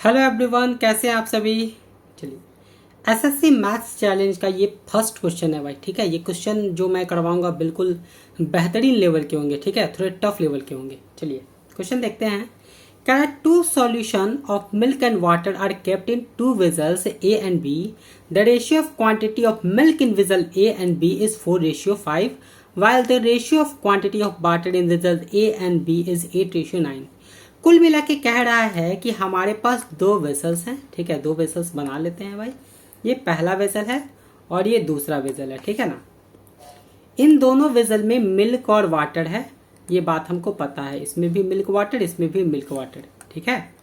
Hello everyone, कैसे हैं आप सभी। चलिए, एसएससी मैथ्स चैलेंज का ये फर्स्ट क्वेश्चन है भाई। ठीक है, ये क्वेश्चन जो मैं करवाऊंगा बिल्कुल बेहतरीन लेवल के होंगे। ठीक है, थोड़े टफ लेवल के होंगे। चलिए क्वेश्चन देखते हैं। Can two solution of milk and water are kept in two vessels A and B. The ratio of quantity of milk in vessel A and B is 4:5 while the ratio of quantity of water in vessels A and B is 8:9। कुल मिला के कह रहा है कि हमारे पास दो vessels हैं। ठीक है, दो वेसल्स बना लेते हैं भाई। ये पहला वेसल है और ये दूसरा वेसल है। ठीक है ना। इन दोनों वेसल में मिल्क और वाटर है, ये बात हमको पता है। इसमें भी मिल्क वाटर, इसमें भी मिल्क वाटर। ठीक है,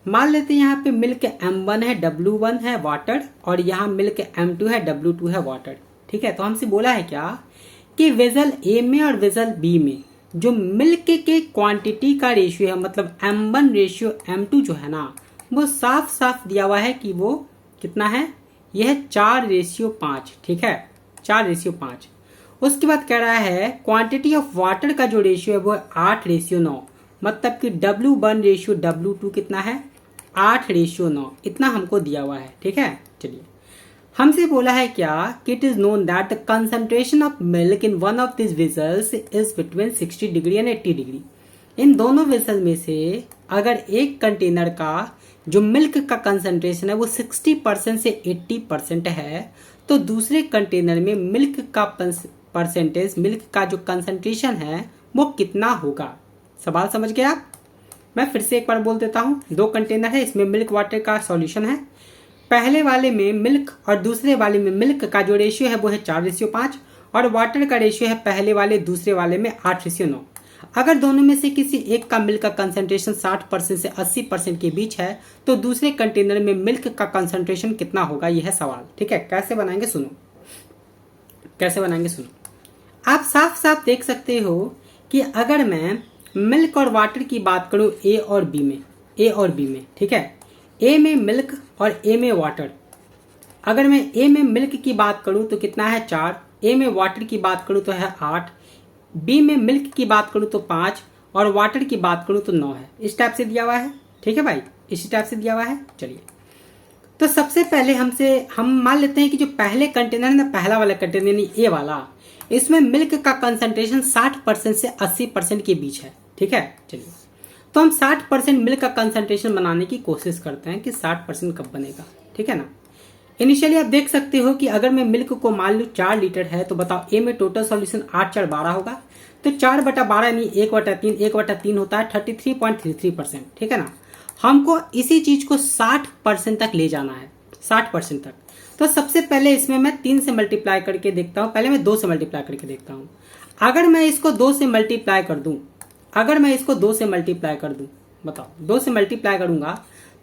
मान लेते हैं यहाँ पे मिल्क M1 है, W1 है वाटर, और यहाँ मिल्क M2 है, W2 है वाटर। ठीक है, तो हमसे बोला है क्या कि वेसल ए में और वेसल बी में जो मिल्क के क्वांटिटी का रेशियो है, मतलब M1 रेशियो M2 जो है ना, वो साफ साफ दिया हुआ है कि वो कितना है। यह है 4:5। ठीक है, 4:5। उसके बाद कह रहा है क्वांटिटी ऑफ वाटर का जो रेशियो है वो है 8:9। मतलब कि W1 रेशियो W2 कितना है, 8:9। इतना हमको दिया हुआ है। ठीक है, चलिए हमसे बोला है क्या कि it is known that the concentration of milk in one of this vessels is between 60 degree and 80 degree. इन दोनों वेसल में से अगर एक कंटेनर का जो मिल्क का कंसंट्रेशन है वो 60% से 80% है, तो दूसरे कंटेनर में मिल्क का परसेंटेज, मिल्क का जो कंसंट्रेशन है वो कितना होगा। सवाल समझ गए आप। मैं फिर से एक बार बोल देता हूँ। दो कंटेनर है, इसमें मिल्क वाटर का सॉल्यूशन है। पहले वाले में मिल्क और दूसरे वाले में मिल्क का जो रेशियो है वो है 4:5 और वाटर का रेशियो है पहले वाले दूसरे वाले में 8:9। अगर दोनों में से किसी एक का मिल्क का कंसंट्रेशन 60% से 80% के बीच है, तो दूसरे कंटेनर में मिल्क का कंसंट्रेशन कितना होगा, यह है सवाल। ठीक है, कैसे बनाएंगे सुनो, कैसे बनाएंगे सुनो। आप साफ साफ देख सकते हो कि अगर मैं मिल्क और वाटर की बात करूं ए और बी में, ए और बी में, ठीक है, ए में मिल्क और ए में वाटर। अगर मैं ए में मिल्क की बात करूं तो कितना है 4, ए में वाटर की बात करूं तो है 8, बी में मिल्क की बात करूं तो 5 और वाटर की बात करूं तो 9 है। इस टाइप से दिया हुआ है। ठीक है भाई, इसी टाइप से दिया हुआ है। चलिए, तो सबसे पहले हम मान लेते हैं कि जो पहले कंटेनर है ना, पहला वाला कंटेनर यानी ए वाला, इसमें मिल्क का कंसंट्रेशन 60% से 80% के बीच है। ठीक है, चलिए तो हम 60% मिल्क का कंसंट्रेशन बनाने की कोशिश करते हैं कि 60% कब बनेगा। ठीक है ना। इनिशियली आप देख सकते हो कि अगर मैं मिल्क को मान लूँ 4 लीटर है, तो बताओ ए में टोटल सॉल्यूशन 8×4=12 होगा। तो 4/12 यानी 1/3, 1/3 होता है 33.33%। ठीक है ना। हमको इसी चीज को 60% तक ले जाना है, 60% तक। तो सबसे पहले इसमें मैं 3 से मल्टीप्लाई करके देखता हूँ। पहले मैं 2 से मल्टीप्लाई करके देखता हूँ। अगर मैं इसको 2 से मल्टीप्लाई कर दूं, अगर मैं इसको 2 से मल्टीप्लाई कर दूं, बताओ 2 से मल्टीप्लाई करूंगा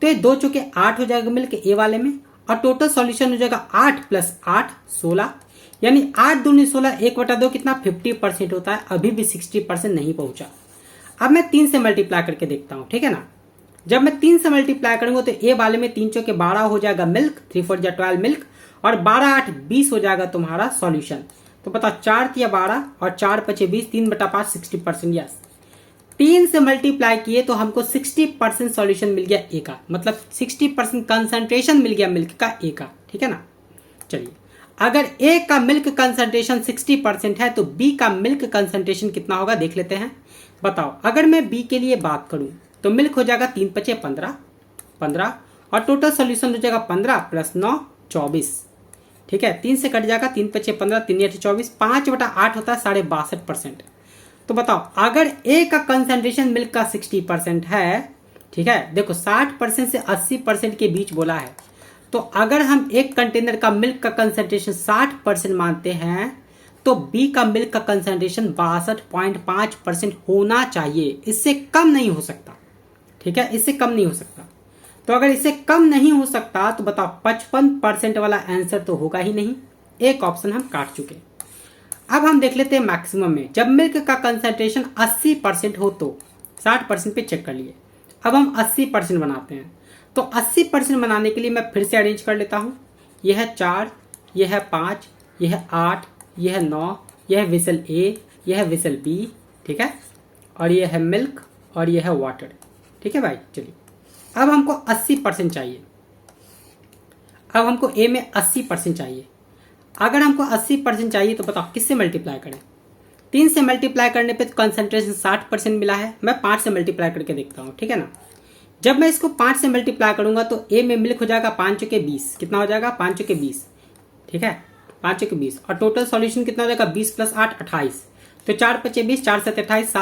तो ये 2 चौके 8 हो जाएगा मिल्क ए वाले में, और टोटल सॉल्यूशन हो जाएगा 8 + 8 16, यानी 8 दूनी 16, 1/2 कितना 50% होता है। अभी भी 60% नहीं पहुंचा। अब मैं 3 से मल्टीप्लाई करके देखता हूं। ठीक है ना। जब मैं 3 से मल्टीप्लाई करूंगा तो ए वाले में 3 चौके 12 हो जाएगा मिल्क, 3 4 12 मिल्क, और 12 8 20 हो जाएगा तुम्हारा सॉल्यूशन। तो बताओ 4 × 12 और 4 × 5 20, 3/5 60%। यस, 3 से मल्टीप्लाई किए तो हमको 60% सॉल्यूशन मिल गया ए का, मतलब 60% कंसंट्रेशन मिल गया मिल्क का ए का। ठीक है ना। चलिए, अगर ए का मिल्क कंसंट्रेशन 60% है तो बी का मिल्क कंसंट्रेशन कितना होगा देख लेते हैं। बताओ, अगर मैं बी के लिए बात करूं तो मिल्क हो जाएगा 3 × 5 15 और टोटल सॉल्यूशन हो जाएगा 15 + 9 24। ठीक है, 3 से कट जाएगा, 3 × 5 15, 3 × 8 24, 5/8 होता है 62.5%। तो बताओ अगर ए का कंसंट्रेशन मिल्क का 60% है, ठीक है, देखो 60% से 80% के बीच बोला है, तो अगर हम एक कंटेनर का मिल्क का कंसंट्रेशन 60% मानते हैं तो बी का मिल्क का कंसंट्रेशन 62.5% होना चाहिए। इससे कम नहीं हो सकता। ठीक है, इससे कम नहीं हो सकता। तो अगर इससे कम नहीं हो सकता तो बताओ 55% वाला आंसर तो होगा ही नहीं। एक ऑप्शन हम काट चुके। अब हम देख लेते हैं मैक्सिमम में। जब मिल्क का कंसंट्रेशन 80% हो तो 60% पे चेक कर लिए। अब हम 80% बनाते हैं। तो 80% बनाने के लिए मैं फिर से अरेंज कर लेता हूँ। यह है 4, यह है 5, यह है 8, यह है 9, यह है वेसल ए, यह है वेसल बी। ठीक है, और यह है मिल्क और यह है वाटर। ठीक है भाई, चलिए अब हमको 80% चाहिए। अब हमको ए में 80% चाहिए। अगर हमको 80% चाहिए तो बताओ किससे मल्टीप्लाई करें। 3 से मल्टीप्लाई करने पे तो कंसंट्रेशन 60% मिला है। मैं 5 से मल्टीप्लाई करके देखता हूँ, ठीक है ना। जब मैं इसको 5 से मल्टीप्लाई करूंगा तो ए में मिल्क हो जाएगा 5 चौके 20। कितना हो जाएगा? 5 चौके 20, ठीक है, 5 चौके 20। और टोटल सॉल्यूशन कितना हो जाएगा? 20 + 8 28। तो 4 × 5 = 20, 4 × 7 = 28,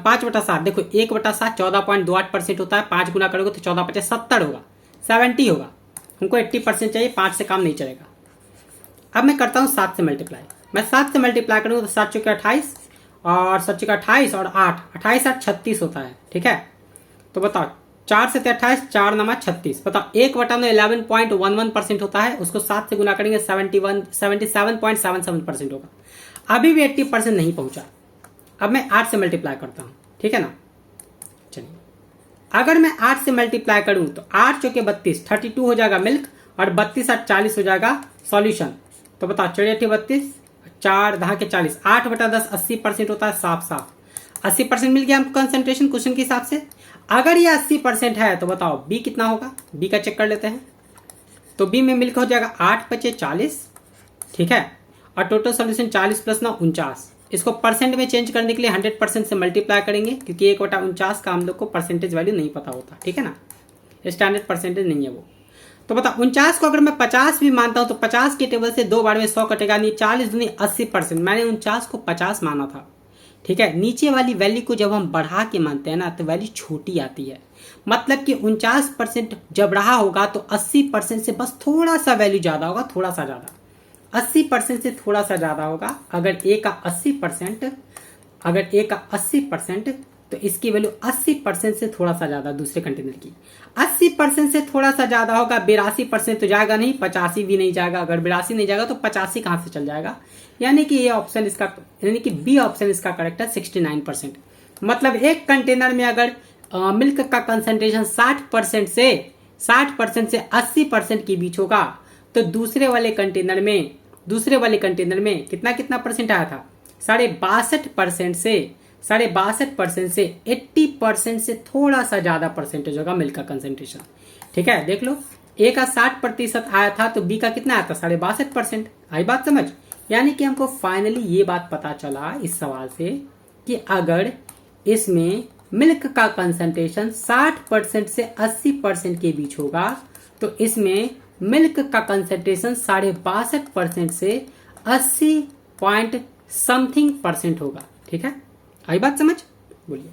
5/7। देखो 1/7 14.28% होता है। 5 गुना करोगे तो 14 × 5 = 70 होगा, 70 होगा। हमको 80% चाहिए, 5 से काम नहीं चलेगा। अब मैं करता हूँ 7 से मल्टीप्लाई। मैं 7 से मल्टीप्लाई करूँगा तो 7 चौके 28 और 7 चौके 28 और 8, 28 8 36 होता है, ठीक है। तो बताओ 4 से 28, 4 × 36। बताओ 1/9 11.11% होता है। उसको 7 से गुना करेंगे 77.77% होगा। अभी भी 80% नहीं पहुंचा। अब मैं 8 से मल्टीप्लाई करता हूँ, ठीक है ना। चलिए, अगर मैं 8 से मल्टीप्लाई करूँ तो 8 चौके 32, 32 हो जाएगा मिल्क, और 32 8 40 हो जाएगा सॉल्यूशन। तो बताओ 4 × 32, 4 × 40, 8/10 80% होता है। साफ साफ 80% मिल गया हमको कंसंट्रेशन क्वेश्चन के हिसाब से। अगर ये 80% है तो बताओ बी कितना होगा। बी का चेक कर लेते हैं। तो बी में मिल्क हो जाएगा 8 × 5 = 40, ठीक है। और टोटल सॉल्यूशन 40 + 9 49। इसको परसेंट में चेंज करने के लिए 100% से मल्टीप्लाई करेंगे, क्योंकि 1/49 का हम लोग को परसेंटेज वैल्यू नहीं पता होता, ठीक है ना। स्टैंडर्ड परसेंटेज नहीं है वो। तो बताओ 49 को अगर मैं 50 भी मानता हूं तो 50 के टेबल से 2 बार में 100 कटेगा नहीं। 40 दूनी 80%। मैंने 49 को 50 माना था, ठीक है। नीचे वाली वैल्यू को जब हम बढ़ा के मानते हैं ना तो वैल्यू छोटी आती है। मतलब कि 49% जब रहा होगा तो 80% से बस थोड़ा सा वैल्यू ज्यादा होगा, थोड़ा सा ज्यादा। 80% से थोड़ा सा ज्यादा होगा। अगर ए का 80%, तो इसकी वैल्यू 80% से थोड़ा सा ज्यादा दूसरे कंटेनर की। 80% से थोड़ा सा ज्यादा होगा। 82% तो जाएगा नहीं, 85 भी नहीं जाएगा। अगर 82 नहीं जाएगा तो 85 कहां से चल जाएगा। यानी कि ये ऑप्शन इसका, यानी कि बी ऑप्शन इसका करेक्ट है, 69%। मतलब एक कंटेनर में अगर मिल्क का कंसंट्रेशन 60% से 80% के बीच होगा तो दूसरे वाले कंटेनर में कितना परसेंट आया था? 62% से 80% से थोड़ा सा ज्यादा परसेंटेज होगा मिल्क का कंसंट्रेशन, ठीक है। देख लो, ए का 60% आया था तो बी का कितना आया था? 62%। आई बात समझ। यानी कि हमको फाइनली ये बात पता चला इस सवाल से कि अगर इसमें मिल्क का कंसंट्रेशन 60% से 80% के बीच होगा तो इसमें मिल्क का कंसंट्रेशन 62% से 80% होगा, ठीक है। आई बात समझ। बोलिए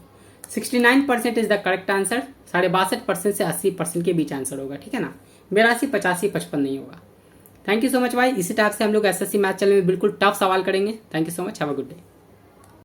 69% इज द करेक्ट आंसर। 62% से 80% के बीच आंसर होगा, ठीक है ना। 82 85 55 नहीं होगा। थैंक यू सो मच भाई। इसी टाइप से हम लोग एसएससी मैथ चैनल में बिल्कुल टफ सवाल करेंगे। Thank you so much. Have a good day.